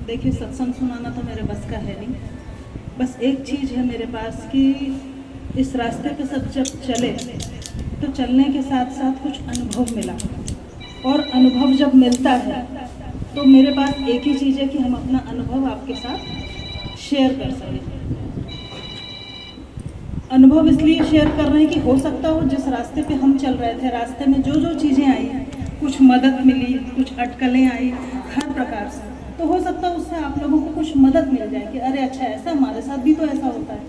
देखिए, सत्संग सुनाना तो मेरे बस का है नहीं। बस एक चीज़ है मेरे पास कि इस रास्ते पे सब जब चले तो चलने के साथ साथ कुछ अनुभव मिला, और अनुभव जब मिलता है तो मेरे पास एक ही चीज़ है कि हम अपना अनुभव आपके साथ शेयर कर सकें। अनुभव इसलिए शेयर कर रहे हैं कि हो सकता हो जिस रास्ते पे हम चल रहे थे, रास्ते में जो जो चीज़ें आई, कुछ मदद मिली, कुछ अटकलें आई, हर प्रकार से, तो हो सकता है उससे आप लोगों को कुछ मदद मिल जाए कि अरे अच्छा, ऐसा हमारे साथ भी तो ऐसा होता है,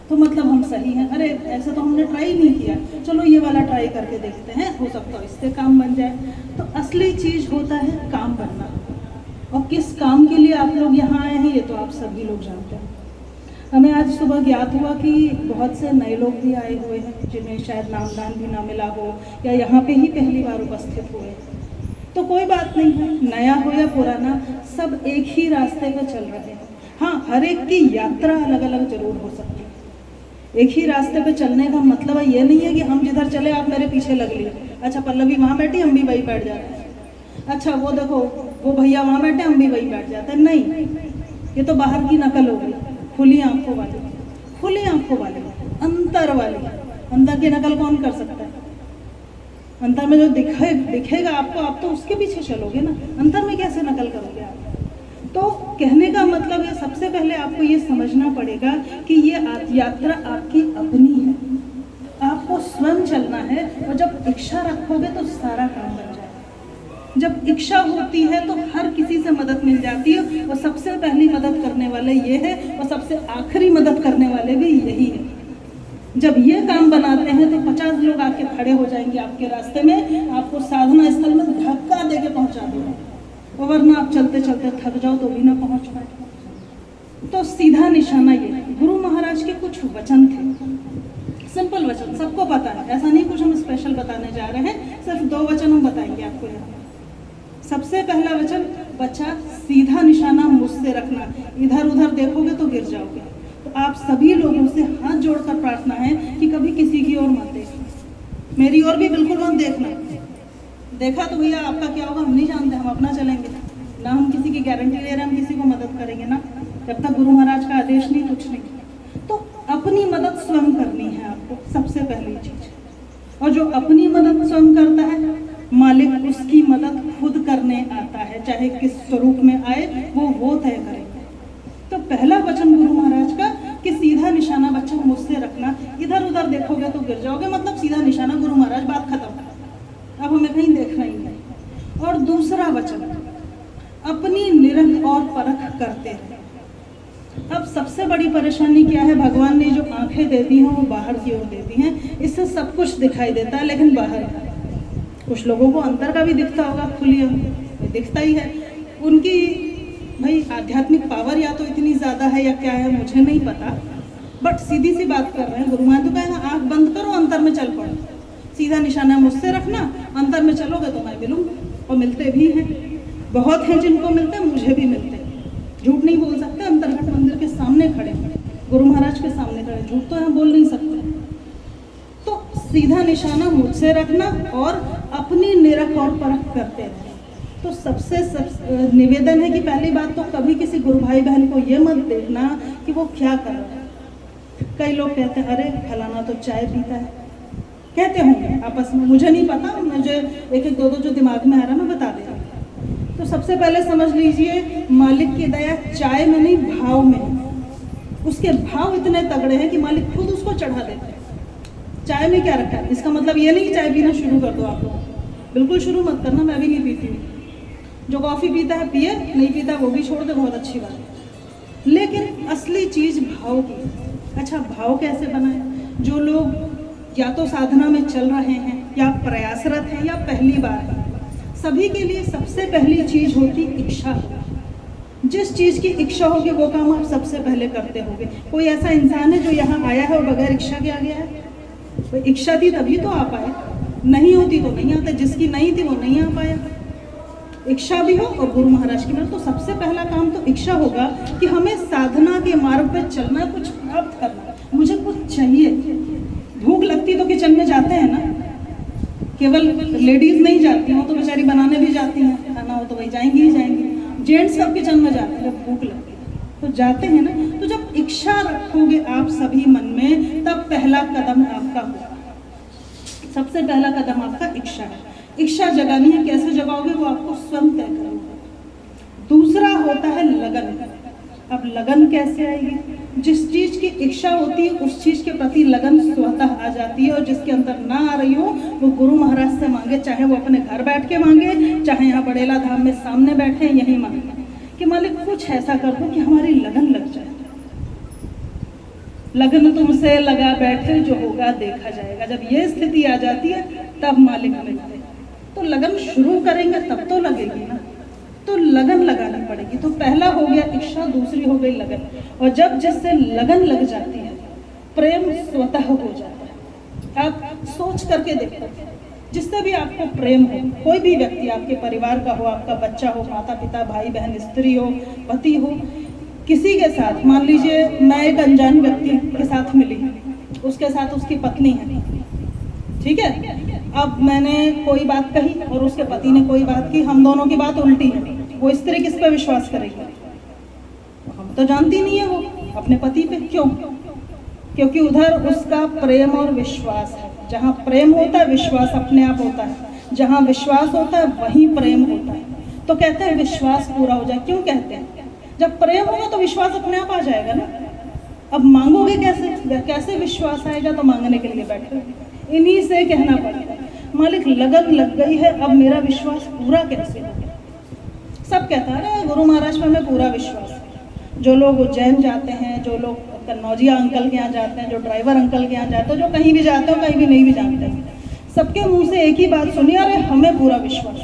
तो मतलब हम सही हैं। अरे ऐसा तो हमने ट्राई नहीं किया, चलो ये वाला ट्राई करके देखते हैं, हो सकता है इससे काम बन जाए। तो असली चीज़ होता है काम बनना, और किस काम के लिए आप लोग यहाँ आए हैं ये तो आप सभी लोग जानते हैं। हमें आज सुबह ज्ञात हुआ कि बहुत से नए लोग भी आए हुए हैं जिन्हें शायद नामदान भी ना मिला हो, या यहाँ पे ही पहली बार उपस्थित हुए। तो कोई बात नहीं है, नया हो या पुराना, सब एक ही रास्ते पर चल रहे हैं। हाँ, हर एक की यात्रा अलग अलग जरूर हो सकती है। एक ही रास्ते पे चलने का मतलब है ये नहीं है कि हम जिधर चले आप मेरे पीछे लग लिए। अच्छा, पल्लवी वहाँ बैठी, हम भी वहीं बैठ जाते हैं। अच्छा, वो देखो वो भैया वहाँ बैठे, हम भी वहीं बैठ जाते हैं। नहीं, ये तो बाहर की नकल हो गई, खुली आंखों वाली, खुली आंखों वाली, अंतर वाली। अंदर की नकल कौन कर सकता है? अंतर में जो दिखेगा आपको, आप तो उसके पीछे चलोगे ना, अंतर में कैसे नकल करोगे आप? तो कहने का मतलब है, सबसे पहले आपको ये समझना पड़ेगा कि ये यात्रा आपकी अपनी है, आपको स्वयं चलना है। और जब इच्छा रखोगे तो सारा काम बन जाएगा। जब इच्छा होती है तो हर किसी से मदद मिल जाती है, और सबसे पहली मदद करने वाले ये है, और सबसे आखिरी मदद करने वाले भी यही है। जब ये काम बनाते हैं तो 50 लोग आके खड़े हो जाएंगे आपके रास्ते में, आपको साधना स्थल में धक्का दे के पहुँचा देंगे, और वरना आप चलते चलते थक जाओ तो भी ना पहुँच पाए। तो सीधा निशाना ये गुरु महाराज के कुछ वचन थे, सिंपल वचन, सबको पता है, ऐसा नहीं कुछ हम स्पेशल बताने जा रहे हैं, सिर्फ 2 वचन हम बताएंगे आपको यहाँ। सबसे पहला वचन, बच्चा सीधा निशाना मुझसे रखना, इधर उधर देखोगे तो गिर जाओगे। तो आप सभी लोगों से हाथ जोड़कर प्रार्थना है कि कभी किसी की ओर मत देखना, मेरी ओर भी बिल्कुल मत देखना। देखा तो भैया आपका क्या होगा हम नहीं जानते, हम अपना चलेंगे ना, हम किसी की गारंटी ले रहे हैं हम किसी को मदद करेंगे ना, जब तक गुरु महाराज का आदेश नहीं, कुछ नहीं। तो अपनी मदद स्वयं करनी है आपको, सबसे पहली चीज। और जो अपनी मदद स्वयं करता है, मालिक उसकी मदद खुद करने आता है, चाहे किस स्वरूप में आए वो तय करेगा। तो पहला वचन गुरु महाराज का कि सीधा निशाना बच्चा मुझसे रखना, इधर उधर देखोगे तो गिर जाओगे, मतलब सीधा निशाना गुरु महाराज, बात खत्म, अब हमें कहीं देखना ही नहीं। और दूसरा वचन, अपनी निरख और परख करते हैं। अब सबसे बड़ी परेशानी क्या है, भगवान ने जो आंखें दे दी हैं वो बाहर की ओर दे दी हैं, इससे सब कुछ दिखाई देता है, लेकिन बाहर कुछ लोगों को अंदर का भी दिखता होगा, खुली दिखता ही है। उनकी भाई आध्यात्मिक पावर या तो इतनी ज़्यादा है या क्या है मुझे नहीं पता, बट सीधी सी बात कर रहे हैं। गुरु महाराज तो कहेंगे आँख बंद करो, अंतर में चल पड़ो, सीधा निशाना मुझसे रखना, अंतर में चलोगे तो मैं मिलूंगा। और मिलते भी हैं, बहुत हैं जिनको मिलते हैं, मुझे भी मिलते हैं, झूठ नहीं बोल सकते। अंतरघट मंदिर के सामने खड़े, गुरु महाराज के सामने खड़े, झूठ तो यहाँ बोल नहीं सकते। तो सीधा निशाना मुझसे रखना और अपनी निरख और परख करते हैं। तो सबसे निवेदन है कि पहली बात तो कभी किसी गुरु भाई बहन को ये मत देखना कि वो क्या कर रहा है। कई लोग कहते हैं अरे फलाना तो चाय पीता है, कहते होंगे आपस में, मुझे नहीं पता, मुझे एक दो जो दिमाग में आ रहा है मैं बता दे रहा हूँ। तो सबसे पहले समझ लीजिए, मालिक की दया चाय में नहीं भाव में, उसके भाव इतने तगड़े हैं कि मालिक खुद उसको चढ़ा देते हैं। चाय में क्या रखा है, इसका मतलब ये नहीं चाय पीना शुरू कर दो आप लोग, बिल्कुल शुरू मत करना, मैं भी नहीं पीती हूँ। जो कॉफ़ी पीता है पिए, नहीं पीता वो भी छोड़ दे, बहुत अच्छी बात है। लेकिन असली चीज़ भाव की। अच्छा, भाव कैसे बनाए? जो लोग या तो साधना में चल रहे हैं या प्रयासरत हैं या पहली बार हैं, सभी के लिए सबसे पहली चीज़ होती इच्छा। जिस चीज़ की इच्छा होगी वो काम आप सबसे पहले करते होंगे। कोई ऐसा इंसान है जो यहाँ आया है और बगैर इच्छा के आ गया है? तो इच्छा थी तभी तो आ पाए, नहीं होती तो नहीं आते, जिसकी नहीं थी वो नहीं आ पाया। इच्छा भी हो और गुरु महाराज की मदद, तो सबसे पहला काम तो इच्छा होगा कि हमें साधना के मार्ग पर चलना, कुछ प्राप्त करना, मुझे कुछ चाहिए। भूख लगती तो किचन में जाते हैं ना, केवल लेडीज़ नहीं जाती हो तो बेचारी बनाने भी जाती हैं, खाना हो तो वही जाएंगी ही जाएंगी। जेंट्स कब किचन में जाते हैं? जब भूख लगती है तो जाते हैं ना। तो जब इच्छा रखोगे आप सभी मन में, तब पहला कदम आपका होगा। सबसे पहला कदम आपका इच्छा है। इच्छा जगानी है, कैसे जगाओगे वो आपको स्वयं तय करना है। दूसरा होता है लगन। अब लगन कैसे आएगी? जिस चीज़ की इच्छा होती है उस चीज़ के प्रति लगन स्वतः आ जाती है, और जिसके अंदर ना आ रही हो वो गुरु महाराज से मांगे, चाहे वो अपने घर बैठ के मांगे, चाहे यहाँ बड़ेला धाम में सामने बैठे यही मांगे कि मालिक कुछ ऐसा कर दो कि हमारी लगन लग जाए। लगन तुमसे लगा बैठे, जो होगा देखा जाएगा। जब ये स्थिति आ जाती है तब मालिक मिलते हैं। तो लगन शुरू करेंगे तब तो लगेगी ना, तो लगन लगानी पड़ेगी। तो पहला हो गया इच्छा, दूसरी हो गई लगन। और जब जिससे लगन लग जाती है प्रेम स्वतः हो जाता है। आप सोच करके देखो, जिससे भी आपको प्रेम हो, कोई भी व्यक्ति आपके परिवार का हो, आपका बच्चा हो, माता पिता, भाई बहन, स्त्री हो, पति हो, किसी के साथ, मान लीजिए मैं एक अनजान व्यक्ति के साथ मिली, उसके साथ उसकी पत्नी है, ठीक है। अब मैंने कोई बात कही और उसके पति ने कोई बात की, हम दोनों की बात उल्टी है। वो स्त्री किस पे विश्वास करेगी? हम तो जानती नहीं है वो अपने पति पे। क्यों? क्योंकि उधर उसका प्रेम और विश्वास है। जहाँ प्रेम होता है विश्वास अपने आप होता है, जहाँ विश्वास होता है वहीं प्रेम होता है। तो कहते हैं विश्वास पूरा हो जाए। क्यों कहते हैं? जब प्रेम होगा तो विश्वास अपने आप आ जाएगा ना। अब मांगोगे कैसे? कैसे विश्वास आएगा? तो मांगने के लिए बैठे, इन्हीं से कहना पड़ेगा मालिक लगन लग गई है, अब मेरा विश्वास पूरा कैसे होगा? सब कहता है गुरु महाराज पे हमें पूरा विश्वास है। जो लोग उज्जैन जाते हैं, जो लोग कन्नौजिया अंकल के यहाँ जाते हैं, जो ड्राइवर अंकल के यहाँ जाते हैं, जो कहीं भी जाते हो, कहीं भी नहीं भी जानते हैं, सबके मुंह से एक ही बात सुनी, अरे हमें पूरा विश्वास।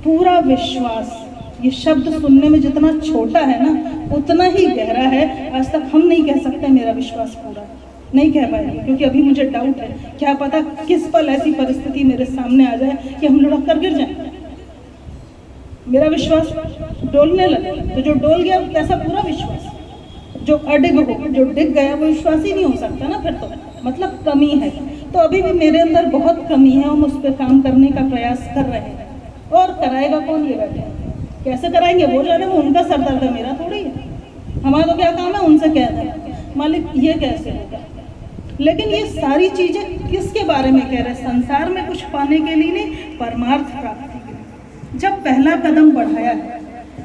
पूरा विश्वास ये शब्द सुनने में जितना छोटा है ना उतना ही गहरा है। आज तक हम नहीं कह सकते मेरा विश्वास पूरा, नहीं कह पाएंगे, क्योंकि अभी मुझे डाउट है, क्या पता किस पल ऐसी परिस्थिति मेरे सामने आ जाए कि हम लुढ़क कर गिर जाए, मेरा विश्वास डोलने लगे। तो जो डोल गया कैसा पूरा विश्वास? जो अडिग हो, जो डिग गया वो विश्वास ही नहीं हो सकता ना, फिर तो मतलब कमी है। तो अभी भी मेरे अंदर बहुत कमी है, हम उस पर काम करने का प्रयास कर रहे हैं। और कराएगा कौन? ये बैठे कैसे कराएंगे? वो जाने, वो उनका सर दर्द है, मेरा थोड़ी है। हमारा तो क्या काम है उनसे कह दें मालिक ये कैसे होगा। लेकिन ये सारी चीजें किसके बारे में कह रहे हैं? संसार में कुछ पाने के लिए नहीं, परमार्थ प्राप्ति के लिए। जब पहला कदम बढ़ाया है,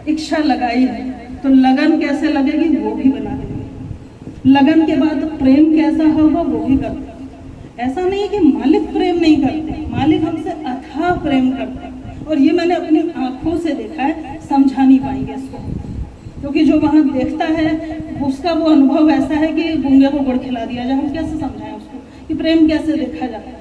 इच्छा लगाई है, तो लगन कैसे लगेगी वो भी बना देंगे। लगन के बाद प्रेम कैसा होगा वो भी करते। ऐसा नहीं कि मालिक प्रेम नहीं करते, मालिक हमसे अथाह प्रेम करते हैं। और ये मैंने अपनी आंखों से देखा है, समझा नहीं पाएंगे इसको, क्योंकि जो वहाँ देखता है उसका वो अनुभव ऐसा है कि गूंगे को गुड़ खिला दिया जाए। हम कैसे समझाएं उसको कि प्रेम कैसे देखा जाता है?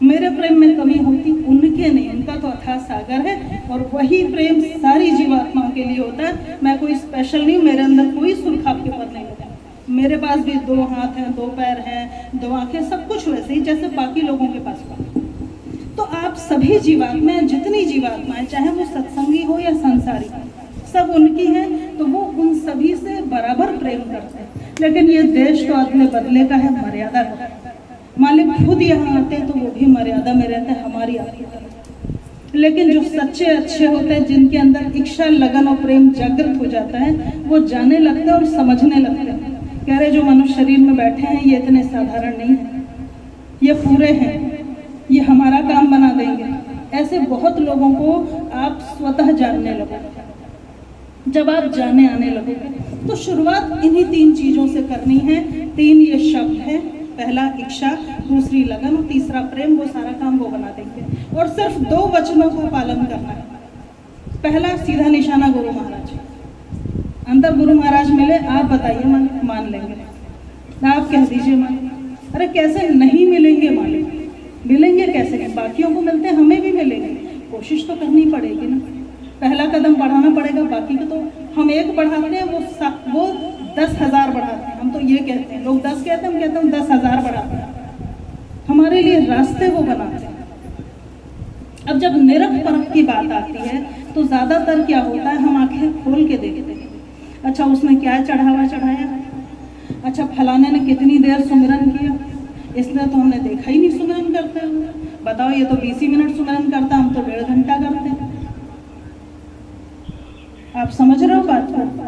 मेरे प्रेम में कमी होती, उनके नहीं, उनका तो अथाह सागर है, और वही प्रेम सारी जीवात्माओं के लिए होता है। मैं कोई स्पेशल नहीं हूँ, मेरे अंदर कोई सुर्ख आपके ऊपर नहीं होता। मेरे पास भी 2 हाथ हैं, 2 पैर हैं, 2 आंखें, सब कुछ वैसे ही जैसे बाकी लोगों के पास होता है। तो आप सभी जीवात्माएं, जितनी जीवात्माएं, चाहे वो सत्संगी हो या संसारी, सब उनकी हैं, तो वो उन सभी से बराबर प्रेम करते हैं। लेकिन ये देश तो अदले बदले का है, मर्यादा का। मालिक खुद यहाँ आते हैं तो वो भी मर्यादा में रहते हैं, हमारी आपकी तरह। लेकिन जो सच्चे अच्छे होते हैं, जिनके अंदर इच्छा, लगन और प्रेम जागृत हो जाता है, वो जाने लगते हैं और समझने लगते हैं। कह रहे जो मनुष्य शरीर में बैठे हैं ये इतने साधारण नहीं है, ये पूरे हैं, ये हमारा काम बना देंगे। ऐसे बहुत लोगों को आप स्वतः जानने लगोगे। जब आप जाने आने लगोगे तो शुरुआत इन्हीं 3 चीज़ों से करनी है। 3 ये शब्द हैं, पहला इच्छा, दूसरी लगन और तीसरा प्रेम। वो सारा काम वो बना देंगे। और सिर्फ 2 वचनों का पालन करना है। पहला सीधा निशाना गुरु महाराज, अंदर गुरु महाराज मिले, आप बताइए मान लेंगे, आप कह दीजिए मान। अरे कैसे नहीं मिलेंगे मालिक? मिलेंगे कैसे? बाकियों को मिलते हैं, हमें भी मिलेंगे। कोशिश तो करनी पड़ेगी ना, पहला कदम बढ़ाना पड़ेगा। बाकी को तो हम 1 बढ़ाते हैं, वो 10,000 बढ़ाते हैं। हम तो ये कहते हैं, लोग 10 कहते हैं, हम कहते हैं 10,000 बढ़ाते हैं। हमारे लिए रास्ते वो बनाते हैं। अब जब निरख परख की बात आती है तो ज़्यादातर क्या होता है, हम आंखें खोल के देखते हैं। अच्छा उसने क्या चढ़ावा चढ़ाया, अच्छा फलाने ने कितनी देर सुमिरन किया, इसने तो हमने देखा ही नहीं सुमिरन करते हुए। बताओ, ये तो 20 मिनट सुमिरन करता, हम तो 1.5 घंटा करते हैं। आप समझ रहे हो बात को?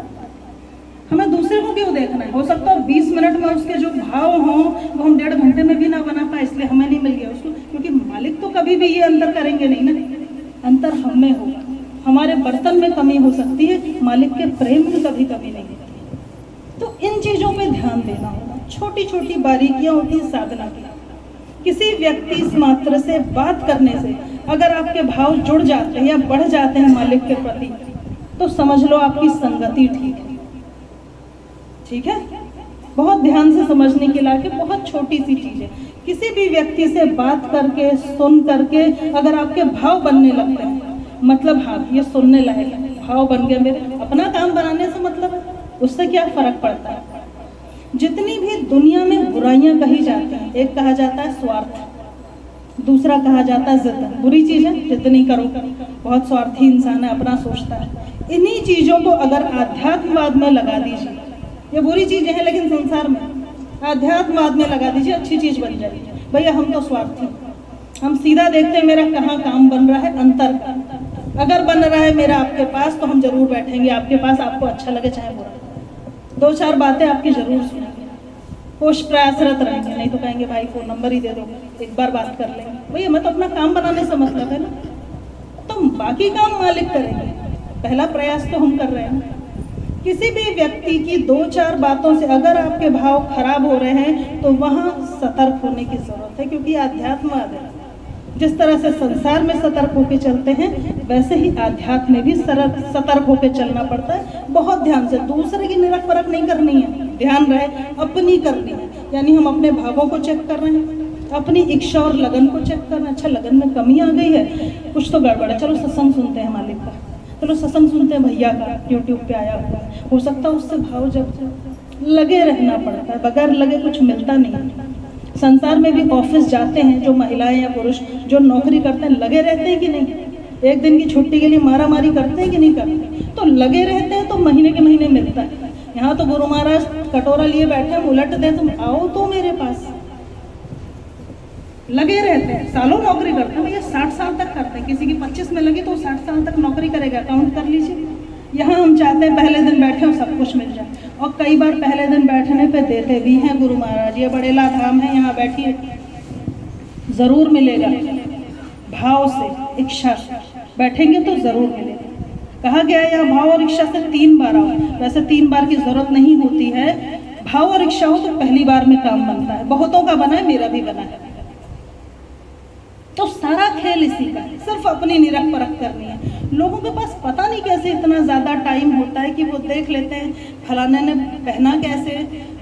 हमें दूसरे को क्यों देखना है? हो सकता है 20 मिनट में उसके जो भाव हों वो हम 1.5 घंटे में भी ना बना पाए, इसलिए हमें नहीं मिल गया उसको, क्योंकि मालिक तो कभी भी ये अंतर करेंगे नहीं ना। अंतर हम में होगा, हमारे बर्तन में कमी हो सकती है, मालिक के प्रेम में कभी कमी नहीं होती। तो इन चीज़ों पे ध्यान देना होगा। छोटी छोटी बारीकियां होती हैं साधना की। किसी व्यक्ति मात्र से बात करने से अगर आपके भाव जुड़ जाते हैं या बढ़ जाते हैं मालिक के प्रति, तो समझ लो आपकी संगति ठीक है। ठीक है, बहुत ध्यान से समझने के लायक बहुत छोटी सी चीज़ है। किसी भी व्यक्ति से बात करके, सुन करके अगर आपके भाव बनने लगते हैं, मतलब हाँ ये सुनने लायक है, भाव बन गए मेरे, अपना काम बनाने से मतलब है, उससे क्या फर्क पड़ता है? जितनी भी दुनिया में बुराइयां कही जाती हैं, एक कहा जाता है स्वार्थ, दूसरा कहा जाता है जिद। बुरी चीज़ है, जितनी करो, बहुत स्वार्थी इंसान है, अपना सोचता है। इन्हीं चीज़ों को अगर आध्यात्मवाद में लगा दीजिए, ये बुरी चीज़ें हैं लेकिन संसार में, आध्यात्मवाद में लगा दीजिए, अच्छी चीज़ बन जाएगी। भैया हम तो स्वार्थी, हम सीधा देखते हैं मेरा कहाँ काम बन रहा है, अंतर का। अगर बन रहा है मेरा आपके पास तो हम जरूर बैठेंगे आपके पास, आपको अच्छा लगे चाहे बुरा, 2-4 बातें आपकी जरूर सुनेंगे, कोशिश प्रयासरत रहेंगे, नहीं तो कहेंगे भाई फ़ोन नंबर ही दे दो, एक बार बात कर लेंगे। भैया मैं तो अपना काम बनाने से मतलब है ना, तो बाकी काम मालिक करेंगे, पहला प्रयास तो हम कर रहे हैं। किसी भी व्यक्ति की 2-4 बातों से अगर आपके भाव खराब हो रहे हैं तो वहाँ सतर्क होने की ज़रूरत है, क्योंकि आध्यात्मवाद है। जिस तरह से संसार में सतर्क होकर चलते हैं, वैसे ही आध्यात्म में भी सतर्क होकर चलना पड़ता है। बहुत ध्यान से, दूसरे की निरख परख नहीं करनी है, ध्यान रहे अपनी करनी है। यानी हम अपने भावों को चेक कर रहे हैं, अपनी इच्छा और लगन को चेक कर रहे हैं। अच्छा लगन में कमी आ गई है, कुछ तो गड़बड़ है, चलो सत्संग सुनते हैं मालिक का, चलो सत्संग सुनते हैं भैया का, यूट्यूब पे आया हुआ है। हो सकता है उससे भाव जब लगे रहना पड़ता है, बगैर लगे कुछ मिलता नहीं। संसार में भी ऑफिस जाते हैं जो महिलाएं या पुरुष जो नौकरी करते हैं, लगे रहते हैं कि नहीं? एक दिन की छुट्टी के लिए मारा मारी करते हैं कि नहीं करते? तो लगे रहते हैं तो महीने के महीने मिलता है। यहाँ तो गुरु महाराज कटोरा लिए बैठे हैं, उलट दे तुम आओ तो मेरे पास। लगे रहते हैं, सालों नौकरी करते हैं भैया, 60 साल तक करते हैं। किसी की 25 में लगी तो 60 साल तक नौकरी करेगा, काउंट कर लीजिए। यहाँ हम चाहते हैं पहले दिन बैठे और सब कुछ मिल जाए, और कई बार पहले दिन बैठने पे देते भी हैं गुरु महाराज, ये बड़ेला धाम है, यहाँ बैठिए, ज़रूर मिलेगा। भाव से, इच्छा से बैठेंगे तो ज़रूर मिलेगा। कहा गया है यहाँ भाव और इच्छा से 3 बार आओ। वैसे 3 बार की ज़रूरत नहीं होती है, भाव और इच्छा हो तो पहली बार में काम बनता है। बहुतों का बना है, मेरा भी बना है। तो सारा खेल इसी का है, सिर्फ अपनी निरख परख करनी है। लोगों के पास पता नहीं कैसे इतना ज़्यादा टाइम होता है कि वो देख लेते हैं फलाने ने पहना कैसे,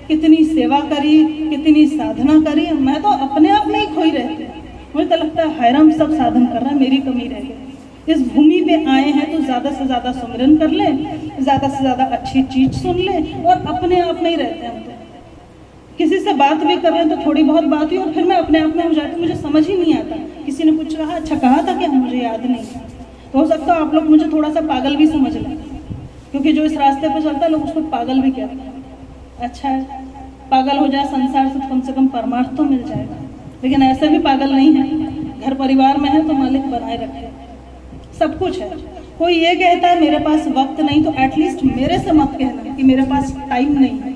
कितनी सेवा करी, कितनी साधना करी। मैं तो अपने आप में ही खोई रहती हूँ, मुझे तो लगता है हैरान सब साधन कर रहा है, मेरी कमी रह गई। इस भूमि पे आए हैं तो ज़्यादा से ज़्यादा सुमिरन कर लें, ज़्यादा से ज़्यादा अच्छी चीज़ सुन लें, और अपने आप में ही रहते हैं। तो किसी से बात भी कर रहे हैं तो थोड़ी बहुत बात हुई और फिर मैं अपने आप में हो जाती हूँ, मुझे समझ ही नहीं आता। किसी ने कुछ कहा, अच्छा कहा था क्या, मुझे याद नहीं। तो हो सकता है आप लोग मुझे थोड़ा सा पागल भी समझ लें, क्योंकि जो इस रास्ते पर चलता है लोग उसको पागल भी कहते हैं। अच्छा है, पागल हो जाए संसार से तो कम से कम परमार्थ तो मिल जाएगा, लेकिन ऐसे भी पागल नहीं है। घर परिवार में है तो मालिक बनाए रखे, सब कुछ है। कोई ये कहता है मेरे पास वक्त नहीं, तो एटलीस्ट मेरे से मत कहना कि मेरे पास टाइम नहीं है।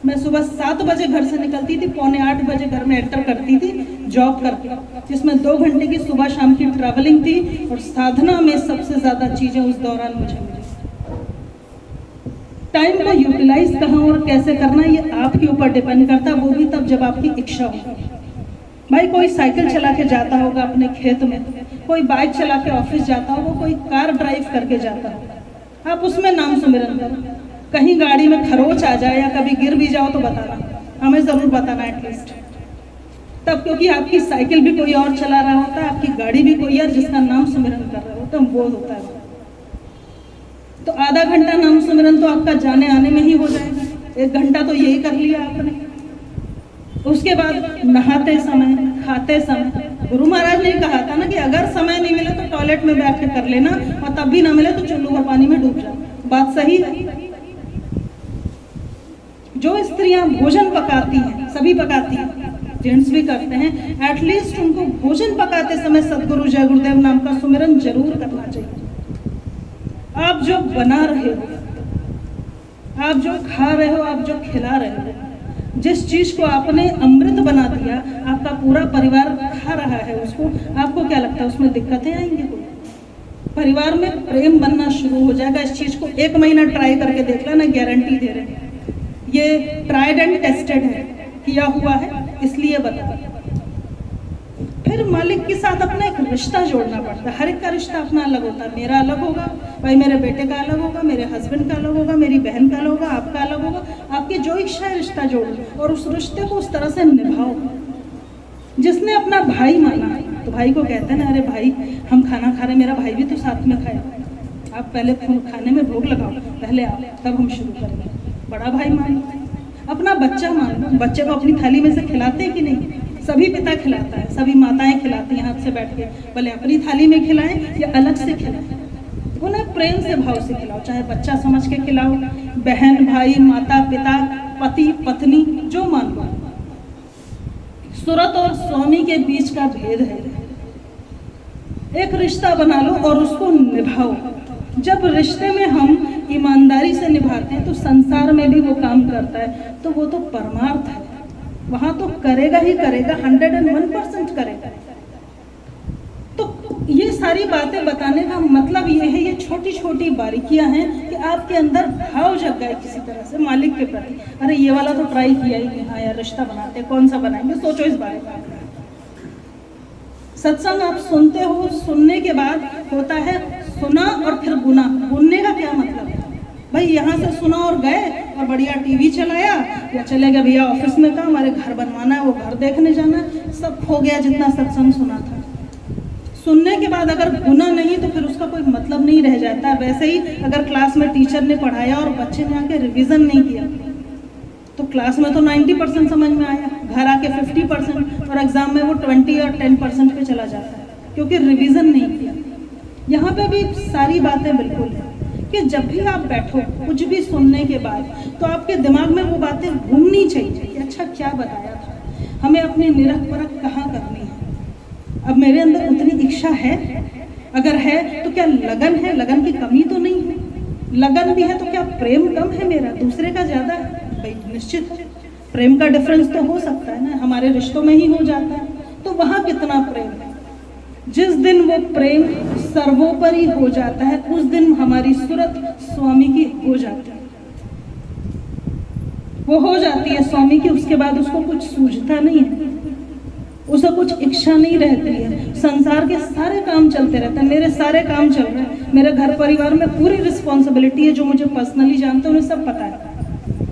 मैं सुबह 7 बजे घर से निकलती थी, 7:45 बजे घर में एंटर करती थी जॉब करके, जिसमें 2 घंटे की सुबह शाम की ट्रैवलिंग थी, और साधना में सबसे ज़्यादा चीज़ें उस दौरान मुझे मिली। टाइम को यूटिलाइज कहाँ और कैसे करना ये आपके ऊपर डिपेंड करता है, वो भी तब जब आपकी इच्छा होगी। भाई कोई साइकिल चला के जाता होगा अपने खेत में, कोई बाइक चला के ऑफिस जाता होगा, कोई कार ड्राइव करके जाता होगा, आप उसमें नाम सुमिरन करो। कहीं गाड़ी में खरोच आ जाए या कभी गिर भी जाओ तो बताना, हमें ज़रूर बताना एटलीस्ट तब, क्योंकि आपकी साइकिल भी कोई और चला रहा होता है, आपकी गाड़ी भी कोई और जिसका नाम सुमिरन कर रहा होता है, वो होता है। तो आधा घंटा नाम सुमिरन तो आपका जाने आने में ही हो जाएगा, 1 घंटा तो यही कर लिया आपने। उसके बाद नहाते समय, खाते समय, गुरु महाराज ने कहा था ना कि अगर समय नहीं मिले तो टॉयलेट में बैठ के कर लेना, और तब भी ना मिले तो चुल्लू का पानी में डूब जाओ। बात सही है। जो स्त्रियां भोजन पकाती हैं, सभी पकाती हैं, जेंट्स भी करते हैं, एटलीस्ट उनको भोजन पकाते समय सदगुरु जय गुरुदेव नाम का सुमिरन जरूर करना चाहिए। आप जो बना रहे हो, आप जो खा रहे हो, आप जो खिला रहे हो, जिस चीज को आपने अमृत बना दिया, आपका पूरा परिवार खा रहा है उसको, आपको क्या लगता है उसमें दिक्कतें आएंगी? कोई परिवार में प्रेम बनना शुरू हो जाएगा। इस चीज को 1 महीना ट्राई करके देख लेना, गारंटी दे रहे हैं, ये ट्राइड एंड टेस्टेड है, किया हुआ है, इसलिए बता। फिर मालिक के साथ अपना एक रिश्ता जोड़ना पड़ता है। हर एक का रिश्ता अपना अलग होता है। मेरा अलग होगा भाई, मेरे बेटे का अलग होगा, मेरे हस्बैंड का अलग होगा, मेरी बहन का अलग होगा, आपका अलग होगा। आपकी जो इच्छा है रिश्ता जोड़ो और उस रिश्ते को उस तरह से निभाओ। जिसने अपना भाई माना तो भाई को कहते हैं ना, अरे भाई हम खाना खा रहे, मेरा भाई भी तो साथ में खाए, आप पहले खाने में भोग लगाओ, पहले आप, तब हम शुरू करेंगे। बड़ा भाई मान लो, अपना बच्चा मान लो। बच्चे को अपनी थाली में से खिलाते हैं कि नहीं? सभी पिता खिलाता है, सभी माताएं खिलाती हैं हाथ से बैठ के, भले अपनी थाली में खिलाएं या अलग से खिलाएं, उन्हें प्रेम से भाव से खिलाओ। चाहे बच्चा समझ के खिलाओ, बहन भाई, माता पिता, पति पत्नी, जो मान लो। सुरत और स्वामी के बीच का भेद है। एक रिश्ता बना लो और उसको निभाओ। जब रिश्ते में हम ईमानदारी से निभाते हैं तो संसार में भी वो काम करता है, तो वो तो परमार्थ है, वहां तो करेगा ही करेगा, 101% करेगा। तो ये सारी बातें बताने का मतलब ये है, ये छोटी छोटी बारीकियां हैं कि आपके अंदर भाव जग गए किसी तरह से मालिक के प्रति। अरे ये वाला तो ट्राई किया ही नहीं, हाँ यार रिश्ता बनाते, कौन सा बनाएंगे, सोचो इस बारे में। सत्संग आप सुनते हो, सुनने के बाद होता है सुना और फिर गुना। गुनने का क्या मतलब है भाई? यहाँ से सुना और गए और बढ़िया टीवी चलाया, या चले गए भैया ऑफिस में काम, हमारे घर बनवाना है, वो घर देखने जाना है, सब खो गया जितना सत्संग सुना था। सुनने के बाद अगर गुना नहीं तो फिर उसका कोई मतलब नहीं रह जाता। वैसे ही अगर क्लास में टीचर ने पढ़ाया और बच्चे ने आके रिवीजन नहीं किया तो क्लास में तो 90% समझ में आया, घर आके 50% और एग्जाम में वो 20 और 10% पे चला जाता है, क्योंकि रिवीजन नहीं किया। यहाँ पे भी सारी बातें बिल्कुल है कि जब भी आप बैठो कुछ भी सुनने के बाद तो आपके दिमाग में वो बातें घूमनी चाहिए कि अच्छा क्या बताया था, हमें अपनी निरख परख कहाँ करनी है, अब मेरे अंदर उतनी इच्छा है, अगर है तो क्या लगन है, लगन की कमी तो नहीं है, लगन भी है तो क्या प्रेम कम है मेरा, दूसरे का ज़्यादा है? भाई निश्चित है, प्रेम का डिफरेंस तो हो सकता है ना, हमारे रिश्तों में ही हो जाता है, तो वहाँ कितना प्रेम है। जिस दिन वो प्रेम सर्वोपरि हो जाता है उस दिन हमारी सूरत स्वामी की हो जाती है, वो हो जाती है स्वामी की। उसके बाद उसको कुछ सूझता नहीं है, उसे कुछ इच्छा नहीं रहती है। संसार के सारे काम चलते रहते हैं, मेरे सारे काम चल रहे हैं, मेरे घर परिवार में पूरी रिस्पॉन्सिबिलिटी है, जो मुझे पर्सनली जानते हैं उन्हें सब पता है,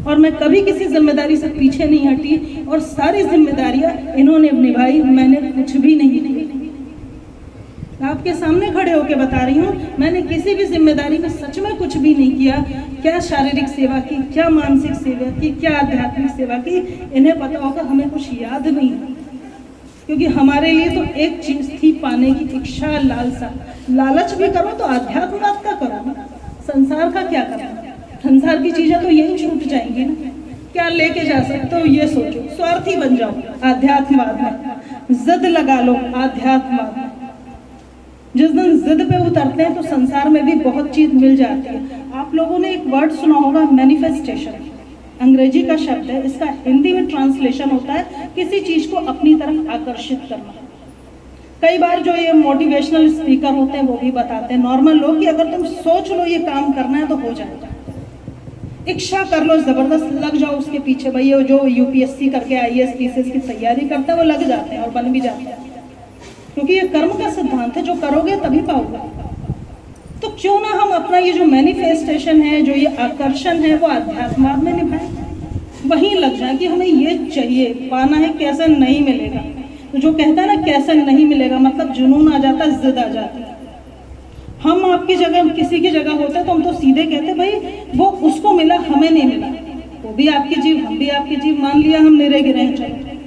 और मैं कभी किसी जिम्मेदारी से पीछे नहीं हटी, और सारी जिम्मेदारियां इन्होंने निभाई, मैंने कुछ भी नहीं की। आपके सामने खड़े होकर बता रही हूँ, मैंने किसी भी जिम्मेदारी में सच में कुछ भी नहीं किया। क्या शारीरिक सेवा की, क्या मानसिक सेवा की, क्या आध्यात्मिक सेवा की, इन्हें पता होगा, हमें कुछ याद नहीं है, क्योंकि हमारे लिए तो एक चीज थी, पाने की इच्छा, लालसा। लालच भी करो तो आध्यात्मवाद का करो ना, संसार का क्या करना। संसार की चीजें तो यही छूट जाएंगी ना, क्या लेके जा सकते हो ये सोचो, स्वार्थी बन जाओ आध्यात्मवाद में, जिद लगा लो आध्यात्मवाद में। जिस दिन जिद पे उतरते हैं तो संसार में भी बहुत चीज मिल जाती है। आप लोगों ने एक वर्ड सुना होगा मैनिफेस्टेशन, अंग्रेजी का शब्द है, इसका हिंदी में ट्रांसलेशन होता है किसी चीज को अपनी तरफ आकर्षित करना। कई बार जो ये मोटिवेशनल स्पीकर होते हैं वो भी बताते हैं नॉर्मल लोग कि अगर तुम सोच लो ये काम करना है तो हो जाएगा, इच्छा कर लो, जबरदस्त लग जाओ उसके पीछे। भाई ये जो यूपीएससी करके आईएएस पीसीएस की तैयारी करते हैं वो लग जाते हैं और बन भी जाते हैं, क्योंकि ये कर्म का सिद्धांत है, जो करोगे तभी पाओगे। तो क्यों ना हम अपना ये जो मैनिफेस्टेशन है, जो ये आकर्षण है, वो आध्यात्मवाद में निभाएं, वहीं लग जाए कि हमें ये चाहिए, पाना है, कैसे नहीं मिलेगा। तो जो कहता है ना कैसे नहीं मिलेगा, मतलब जुनून आ जाता है, जिद आ जाती है। हम आपकी जगह किसी की जगह होते तो हम तो सीधे कहते भाई वो उसको मिला, हमें नहीं मिला, वो भी आपके जीव, हम भी आपके जीव, मान लिया हम निरे गिरे हैं, चलो,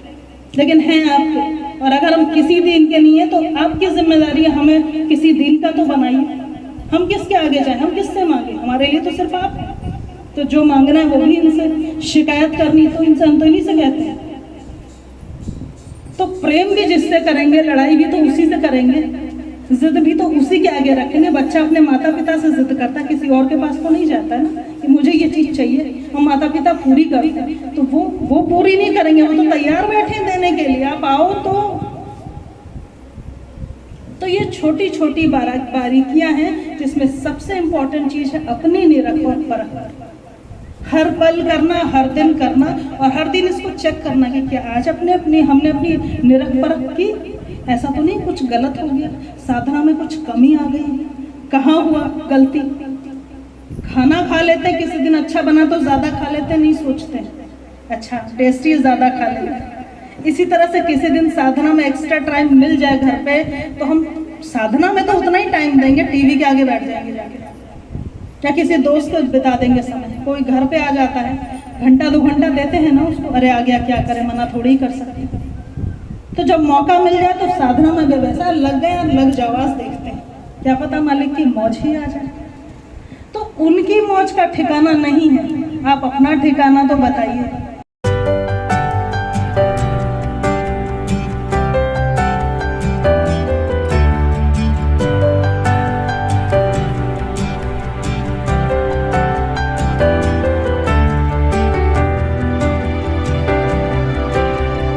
लेकिन हैं आपके, और अगर हम किसी दिन के नहीं है तो आपकी जिम्मेदारी है हमें किसी दिन का तो बनाइए। हम किसके आगे जाएं, हम किससे मांगे, हमारे लिए तो सिर्फ आप हैं। तो जो मांगना है वो भी इनसे, शिकायत करनी तो इनसे, हम तो इन्हीं से कहते हैं। तो प्रेम भी जिससे करेंगे, लड़ाई भी तो उसी से करेंगे, जिद भी तो उसी के आगे रखेंगे। बच्चा अपने माता पिता से जिद करता है, किसी और के पास तो नहीं जाता है ना कि मुझे ये चीज़ चाहिए, और माता पिता पूरी करते हैं। तो वो पूरी नहीं करेंगे, वो तो तैयार बैठे हैं देने के लिए, आप आओ तो ये छोटी छोटी बारीकियां हैं जिसमें सबसे इम्पोर्टेंट चीज़ है अपनी निरख और परख। हर पल करना, हर दिन करना, और हर दिन इसको चेक करना कि क्या आज हमने अपनी निरख परख की, ऐसा तो नहीं कुछ गलत हो गया, साधना में कुछ कमी आ गई, कहाँ हुआ गलती। खाना खा लेते, किसी दिन अच्छा बना तो ज़्यादा खा लेते, नहीं सोचते अच्छा टेस्टी ज़्यादा खा लेते। इसी तरह से किसी दिन साधना में एक्स्ट्रा टाइम मिल जाए घर पे, तो हम साधना में तो उतना ही टाइम देंगे, टीवी के आगे बैठ जाएंगे जाके, या किसी दोस्त को बिता देंगे समय। कोई घर पे आ जाता है, घंटा 2 घंटा देते हैं ना उसको, अरे आ गया क्या करे, मना थोड़ी ही कर सकते। तो जब मौका मिल जाए तो साधना में वैसा लग गए और लग जाओ, आज देखते हैं क्या पता मालिक की मौज ही आ जाए। तो उनकी मौज का ठिकाना नहीं है, आप अपना ठिकाना तो बताइए।